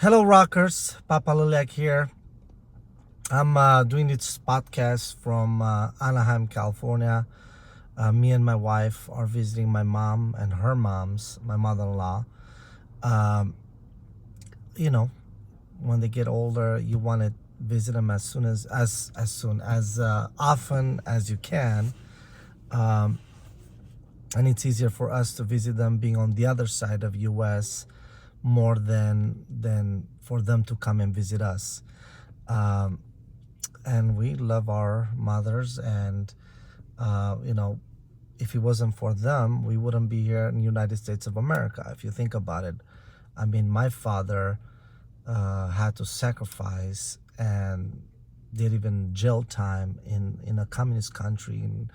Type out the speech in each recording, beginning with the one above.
Hello, rockers. Papa Liliac here. I'm doing this podcast from Anaheim, California. Me and my wife are visiting my mom and her mom's, my mother-in-law. Um, you know, when they get older, you want to visit them as often as you can. Um, and it's easier for us to visit them being on the other side of U.S. more than for them to come and visit us. Um, and we love our mothers, and you know, if it wasn't for them, we wouldn't be here in the United States of America. If you think about it, I mean, my father had to sacrifice and did even jail time in a communist country in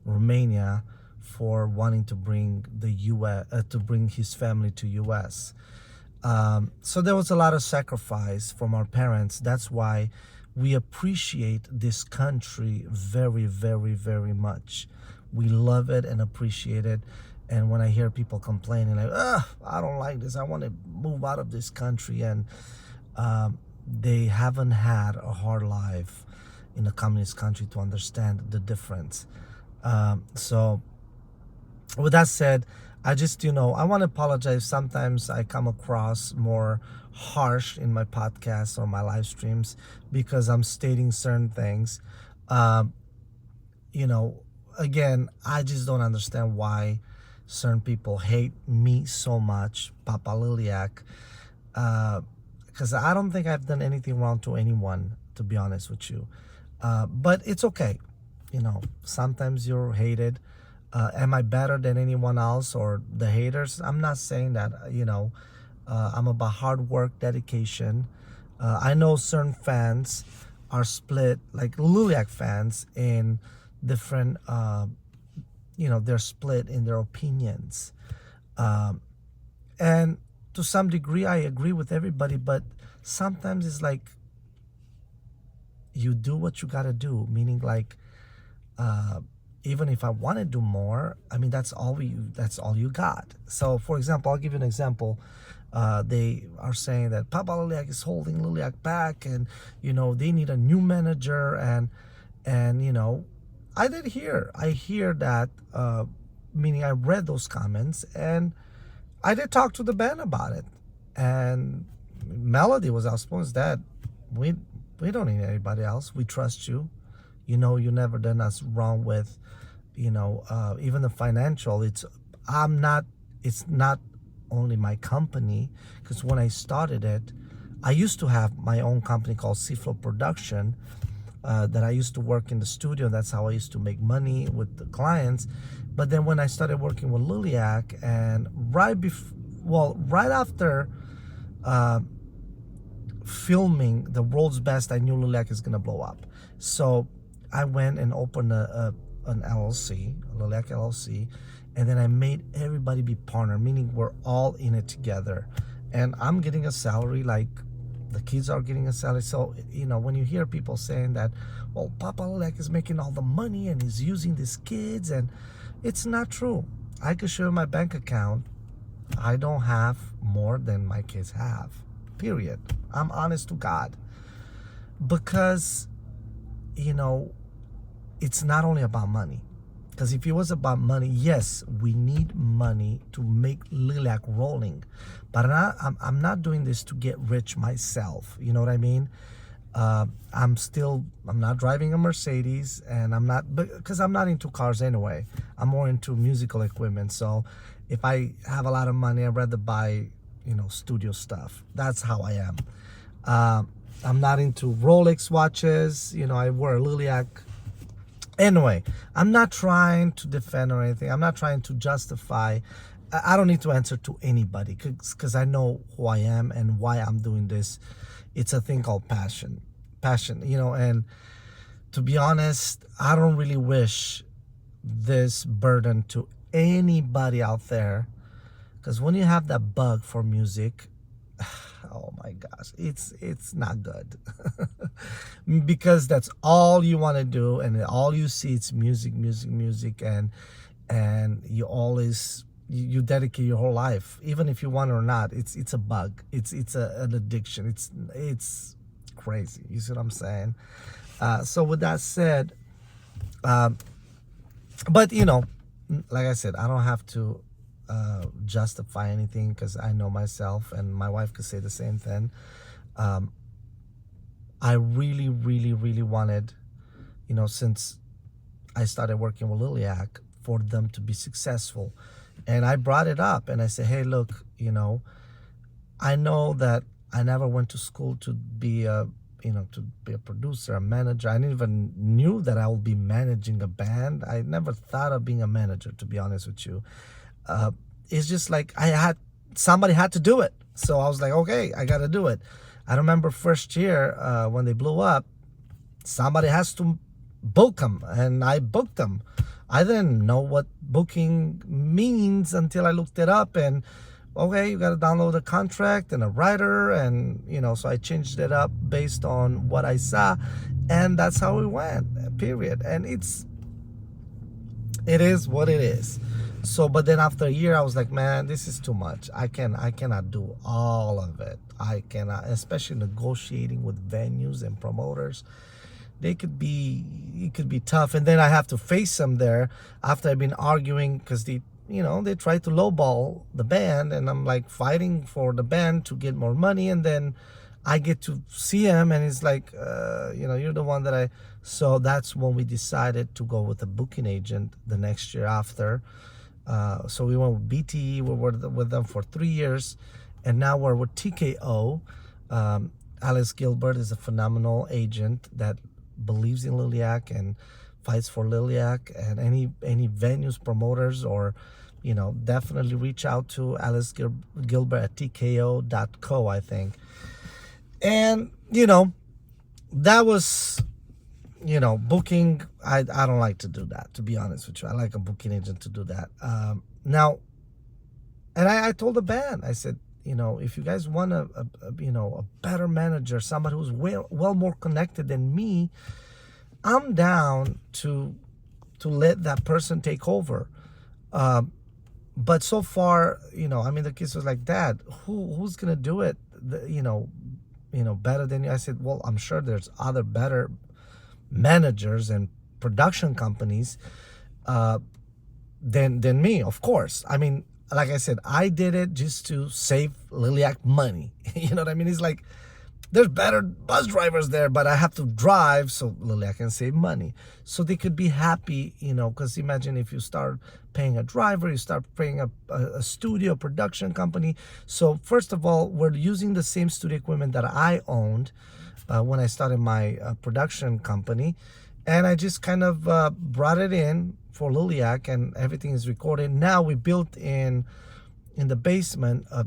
Romania for wanting to bring the U.S. To bring his family to U.S. So there was a lot of sacrifice from our parents. That's why we appreciate this country very, very, very much. We love it and appreciate it. And when I hear people complaining like, I don't like this, I want to move out of this country, and they haven't had a hard life in a communist country to understand the difference. So with that said, I just, I want to apologize. Sometimes I come across more harsh in my podcasts or my live streams because I'm stating certain things. Um, you know, Again, I just don't understand why certain people hate me so much, Papa Liliac, because I don't think I've done anything wrong to anyone, to be honest with you. But it's okay. Sometimes you're hated. Am I better than anyone else or the haters? I'm not saying that. I'm about hard work, dedication. I know certain fans are split, like Liliac fans, in different, they're split in their opinions. Um, and to some degree, I agree with everybody, but sometimes it's like you do what you gotta do, meaning like, uh, even if I want to do more, I mean, that's all you got. So for example, I'll give you an example. They are saying that Papa Liliac is holding Liliac back, and they need a new manager, and I hear that, meaning I read those comments, and I did talk to the band about it, and Melody was outspoken that we don't need anybody else. We trust you. You never done us wrong with, even the financial. It's not only my company, because when I started it, I used to have my own company called Seaflow Production, that I used to work in the studio. That's how I used to make money with the clients. But then when I started working with Liliac, and right after filming The World's Best, I knew Liliac is gonna blow up. So I went and opened an LLC, a Liliac LLC, and then I made everybody be partner, meaning we're all in it together. And I'm getting a salary, like the kids are getting a salary. So, when you hear people saying that, well, Papa Liliac is making all the money and he's using these kids, and it's not true. I could show you my bank account. I don't have more than my kids have, period. I'm honest to God. Because, it's not only about money. Because if it was about money, yes, we need money to make Liliac rolling. But I'm not doing this to get rich myself. You know what I mean? I'm not driving a Mercedes, and because I'm not into cars anyway. I'm more into musical equipment. So if I have a lot of money, I'd rather buy, studio stuff. That's how I am. I'm not into Rolex watches. I wear a Liliac. Anyway, I'm not trying to defend or anything. I'm not trying to justify. I don't need to answer to anybody, because I know who I am and why I'm doing this. It's a thing called passion. And to be honest, I don't really wish this burden to anybody out there, because when you have that bug for music, oh my gosh, it's not good. Because that's all you want to do, and all you see, it's music, and you always you dedicate your whole life, even if you want or not. It's a bug. An addiction. It's crazy. You see what I'm saying? So with that said, but like I said, I don't have to justify anything, because I know myself, and my wife could say the same thing. I really, really, really wanted, since I started working with Liliac, for them to be successful. And I brought it up and I said, hey, look, I know that I never went to school to be a producer, a manager. I didn't even knew that I would be managing a band. I never thought of being a manager, to be honest with you. It's just like somebody had to do it. So I was like, okay, I got to do it. I remember first year when they blew up, somebody has to book them, and I booked them. I didn't know what booking means until I looked it up, and okay, you got to download a contract and a writer, and so I changed it up based on what I saw, and that's how it went, period. And it is what it is. So, but then after a year, I was like, man, this is too much. I cannot do all of it. I cannot, especially negotiating with venues and promoters. It could be tough. And then I have to face them there after I've been arguing, because they try to lowball the band, and I'm like fighting for the band to get more money. And then I get to see him, and he's like, you're the one that so that's when we decided to go with a booking agent the next year after. So we went with BTE. We were with them for 3 years, and now we're with TKO. Alice Gilbert is a phenomenal agent that believes in Liliac and fights for Liliac. And any venues, promoters, or definitely reach out to Alice Gilbert at tko.co, I think. And that was booking. I don't like to do that, to be honest with you. I like a booking agent to do that. Now, and I told the band, I said, if you guys want a better manager, somebody who's well more connected than me, I'm down to let that person take over. But so far, the kids was like, Dad, who's gonna do it? Better than you? I said, well, I'm sure there's other better managers and production companies than me, of course. Like I said, I did it just to save Liliac money. You know what I mean? It's like, there's better bus drivers there, but I have to drive so Liliac can save money. So they could be happy, because imagine if you start paying a driver, you start paying a studio production company. So first of all, we're using the same studio equipment that I owned when I started my production company. And I just kind of brought it in for Liliac, and everything is recorded. Now we built in the basement a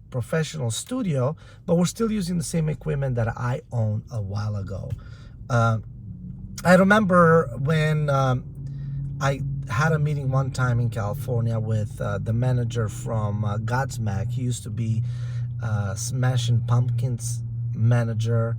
professional studio, but we're still using the same equipment that I owned a while ago. I remember when I had a meeting one time in California with the manager from Godsmack. He used to be Smashing Pumpkins manager,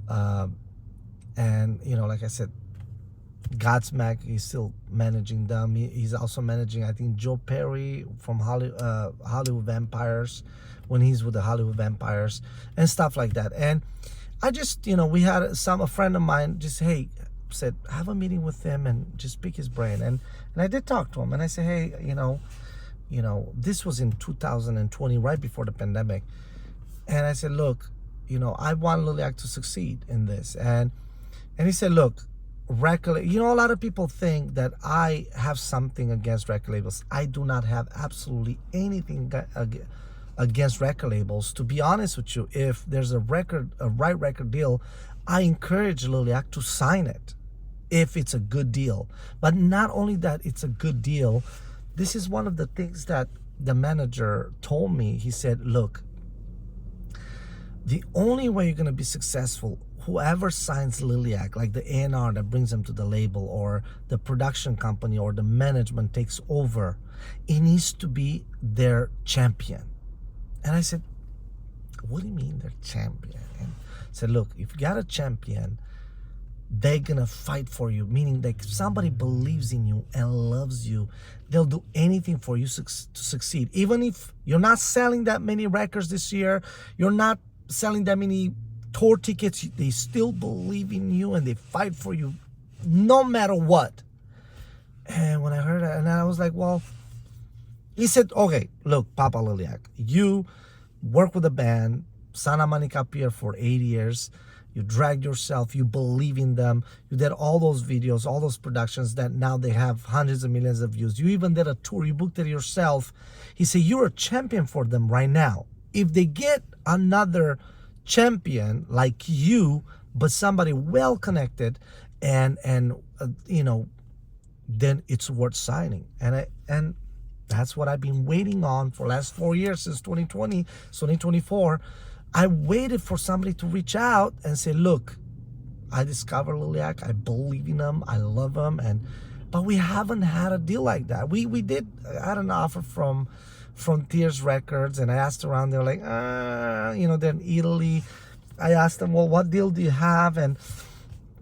and like I said, Godsmack, he's still managing them. He's also managing, I think, Joe Perry from Hollywood Vampires, when he's with the Hollywood Vampires and stuff like that. And I just, we had a friend of mine just, said, have a meeting with him and just pick his brain. And I did talk to him, and I said, hey, this was in 2020, right before the pandemic. And I said, look, I want Liliac to succeed in this. And he said, look, record, a lot of people think that I have something against record labels. I do not have absolutely anything against record labels. To be honest with you, if there's a right record deal, I encourage Liliac to sign it if it's a good deal. But not only that it's a good deal, this is one of the things that the manager told me. He said, look, the only way you're going to be successful, whoever signs Liliac, like the A&R that brings them to the label, or the production company, or the management takes over, it needs to be their champion. And I said, what do you mean their champion? And I said, look, if you got a champion, they're gonna fight for you. Meaning, like, if somebody believes in you and loves you, they'll do anything for you to succeed. Even if you're not selling that many records this year, you're not selling that many tour tickets, they still believe in you and they fight for you no matter what. And when I heard that, and I was like, well, he said, okay, look, Papa Liliac, you work with a band, Santa Monica Pier, for 8 years. You dragged yourself, you believe in them. You did all those videos, all those productions that now they have hundreds of millions of views. You even did a tour, you booked it yourself. He said, you're a champion for them right now. If they get another champion like you, but somebody well connected and you know, then it's worth signing. And that's what I've been waiting on for the last 4 years, since 2020, 2024. I waited for somebody to reach out and say, look, I discovered Liliac, I believe in them, I love them, but we haven't had a deal like that. I had an offer from Frontiers Records, and I asked around, they're like, you know, they're in Italy. I asked them, well, what deal do you have? And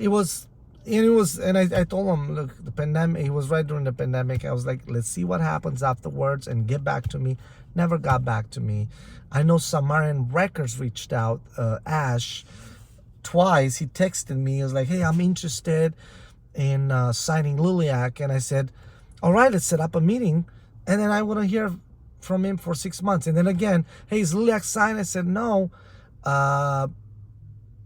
I told him, look, the pandemic, it was right during the pandemic. I was like, let's see what happens afterwards and get back to me. Never got back to me. I know Samarian Records reached out, Ash, twice. He texted me. He was like, hey, I'm interested in signing Liliac. And I said, all right, let's set up a meeting. And then I want to hear from him for 6 months. And then again, hey, is Liliac signed? I said, no.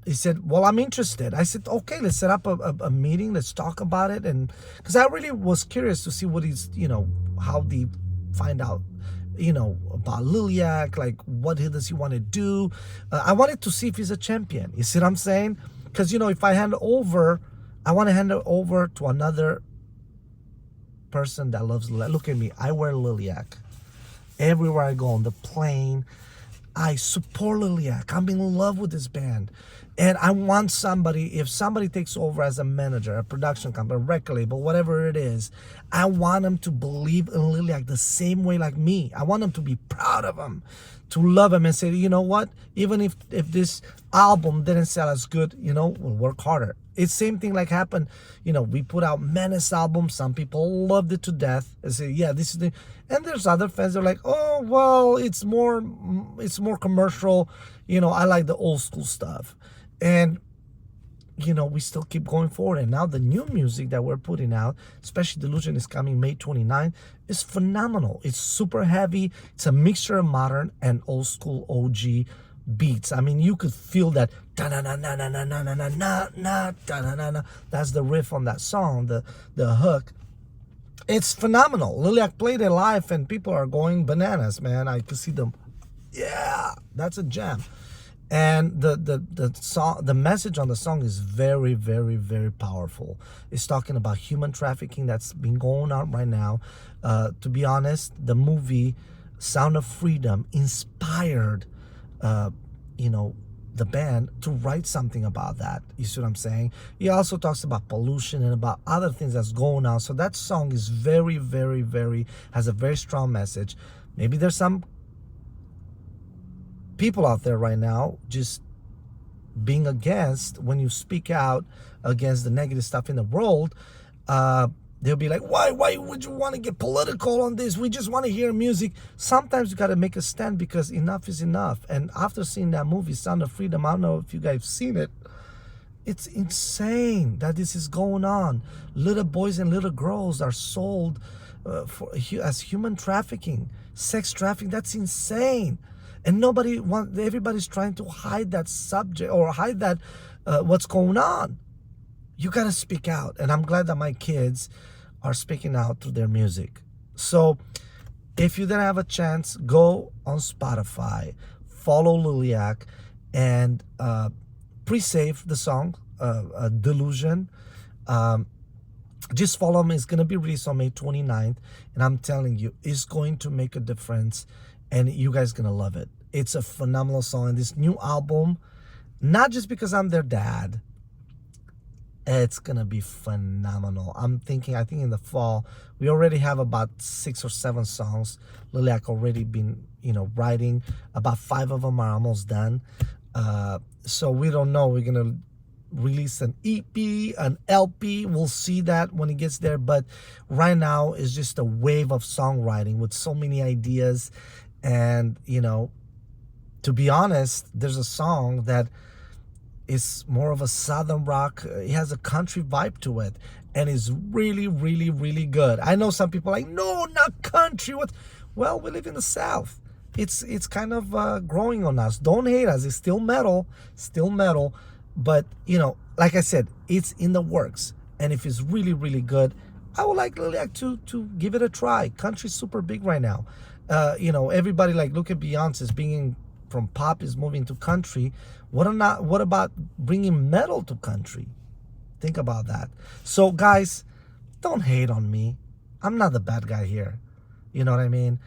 He said, well, I'm interested. I said, okay, let's set up a meeting. Let's talk about it. And because I really was curious to see what he's, you know, how they find out, you know, about Liliac, like what does he want to do. I wanted to see if he's a champion. You see what I'm saying? Because, you know, if I hand over, I want to hand it over to another person that loves Liliac. Look at me. I wear Liliac everywhere I go, on the plane. I support Liliac. I'm in love with this band. And I want somebody, if somebody takes over as a manager, a production company, a record label, whatever it is, I want them to believe in Liliac the same way like me. I want them to be proud of him, to love him and say, you know what, even if this album didn't sell as good, you know, we'll work harder. It's same thing like happened, you know, we put out Menace album. Some people loved it to death and say, yeah, this is the, and there's other fans that are like, oh, well, it's more commercial. You know, I like the old school stuff. And, you know, we still keep going forward. And now the new music that we're putting out, especially Delusion is coming May 29th, is phenomenal. It's super heavy. It's a mixture of modern and old school OG beats. I mean, you could feel that da-na-na-na-na-na-na-na-na-na, da-na-na-na. That's the riff on that song, the hook. It's phenomenal. Liliac played it live and people are going bananas, man. I could see them. Yeah, that's a jam. And the song, the message on the song is very, very, very powerful. It's talking about human trafficking that's been going on right now. To be honest, the movie Sound of Freedom inspired, you know, the band to write something about that. You see what I'm saying? He also talks about pollution and about other things that's going on. So that song is very, very, very, has a very strong message. Maybe there's some people out there right now just being against, when you speak out against the negative stuff in the world, they'll be like, why would you want to get political on this? We just want to hear music. Sometimes you got to make a stand because enough is enough. And after seeing that movie, Sound of Freedom, I don't know if you guys have seen it, it's insane that this is going on. Little boys and little girls are sold as human trafficking, sex trafficking. That's insane. And everybody's trying to hide that subject or hide that what's going on. You got to speak out. And I'm glad that my kids are speaking out through their music. So if you didn't have a chance, go on Spotify, follow Liliac, and pre-save the song, Delusion. Just follow him. It's going to be released on May 29th. And I'm telling you, it's going to make a difference. And you guys are going to love it. It's a phenomenal song. And this new album, not just because I'm their dad, it's going to be phenomenal. I think in the fall, we already have about 6 or 7 songs. Liliac already been, you know, writing. About 5 of them are almost done. So we don't know. We're going to release an EP, an LP. We'll see that when it gets there. But right now is just a wave of songwriting with so many ideas. And, to be honest, there's a song that is more of a southern rock. It has a country vibe to it, and is really, really, really good. I know some people are like, no, not country. What? Well, we live in the South. It's kind of growing on us. Don't hate us. It's still metal, But like I said, it's in the works. And if it's really, really good, I would like Liliac to give it a try. Country's super big right now. Everybody, like, look at Beyonce's being from pop is moving to country. What about bringing metal to country? Think about that. So guys, don't hate on me. I'm not the bad guy here. You know what I mean?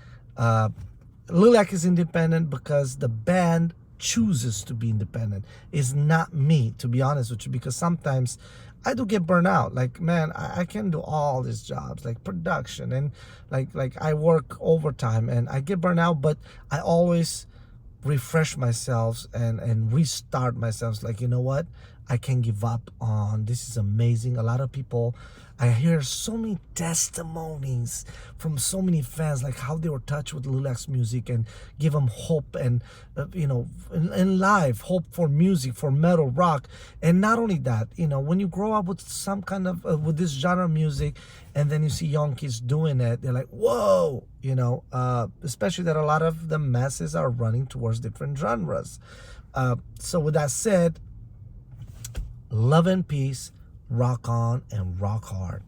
Liliac is independent because the band chooses to be independent. It's not me, to be honest with you, because sometimes I do get burnt out. Like, man, I can do all these jobs, like production, and like I work overtime and I get burnt out, but I always refresh myself and restart myself. Like, you know what? I can give up on this. Is amazing. A lot of people, I hear so many testimonies from so many fans, like how they were touched with Liliac's music, and give them hope, and in life, hope for music, for metal, rock. And not only that, when you grow up with some kind of with this genre of music, and then you see young kids doing it, they're like, whoa, especially that a lot of the masses are running towards different genres. So with that said, love and peace, rock on and rock hard.